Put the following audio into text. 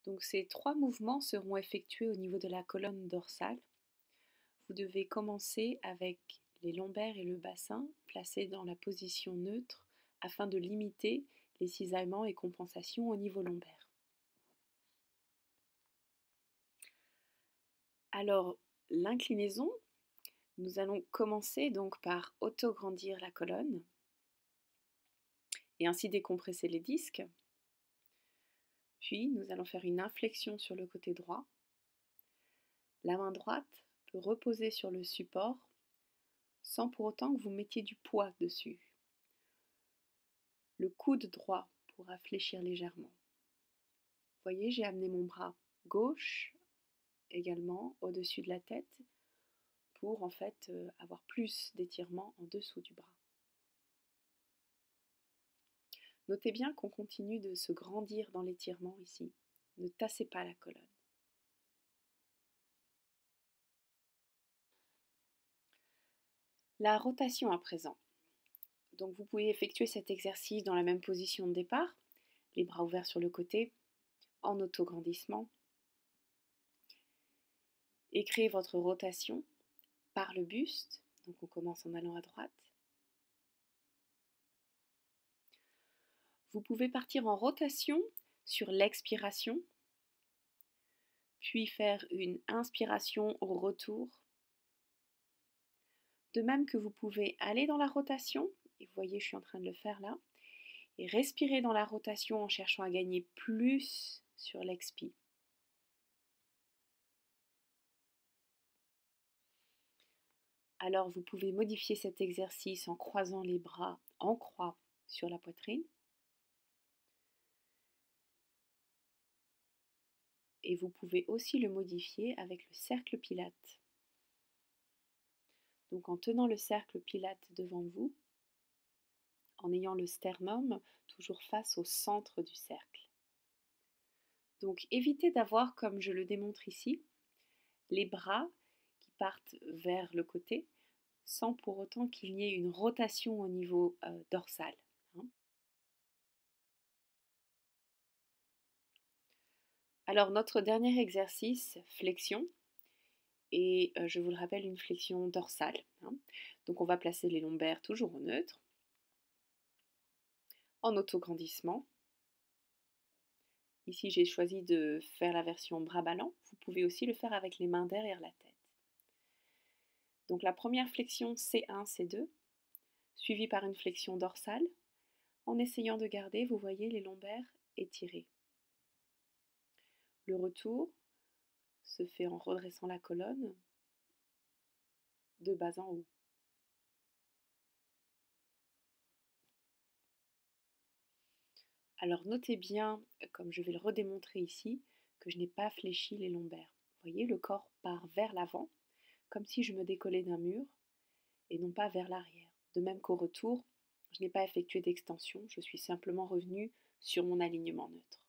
Donc ces 3 mouvements seront effectués au niveau de la colonne dorsale. Vous devez commencer avec les lombaires et le bassin placés dans la position neutre afin de limiter les cisaillements et compensations au niveau lombaire. Alors, l'inclinaison, nous allons commencer donc par autograndir la colonne et ainsi décompresser les disques. Puis, nous allons faire une inflexion sur le côté droit. La main droite peut reposer sur le support sans pour autant que vous mettiez du poids dessus. Le coude droit pourra fléchir légèrement. Vous voyez, j'ai amené mon bras gauche également au-dessus de la tête pour en fait avoir plus d'étirement en dessous du bras. Notez bien qu'on continue de se grandir dans l'étirement ici. Ne tassez pas la colonne. La rotation à présent. Donc vous pouvez effectuer cet exercice dans la même position de départ, les bras ouverts sur le côté, en autograndissement. Et créez votre rotation par le buste. Donc on commence en allant à droite. Vous pouvez partir en rotation sur l'expiration, puis faire une inspiration au retour. De même que vous pouvez aller dans la rotation, et vous voyez je suis en train de le faire là, et respirer dans la rotation en cherchant à gagner plus sur l'expi. Alors vous pouvez modifier cet exercice en croisant les bras en croix sur la poitrine. Et vous pouvez aussi le modifier avec le cercle pilate. Donc en tenant le cercle pilate devant vous, en ayant le sternum toujours face au centre du cercle. Donc évitez d'avoir, comme je le démontre ici, les bras qui partent vers le côté sans pour autant qu'il y ait une rotation au niveau dorsal. Alors notre dernier exercice, flexion, et je vous le rappelle, une flexion dorsale. Donc on va placer les lombaires toujours au neutre, en autograndissement. Ici j'ai choisi de faire la version bras ballants, vous pouvez aussi le faire avec les mains derrière la tête. Donc la première flexion C1, C2, suivie par une flexion dorsale, en essayant de garder, vous voyez, les lombaires étirés. Le retour se fait en redressant la colonne de bas en haut. Alors notez bien, comme je vais le redémontrer ici, que je n'ai pas fléchi les lombaires. Vous voyez, le corps part vers l'avant, comme si je me décollais d'un mur, et non pas vers l'arrière. De même qu'au retour, je n'ai pas effectué d'extension, je suis simplement revenue sur mon alignement neutre.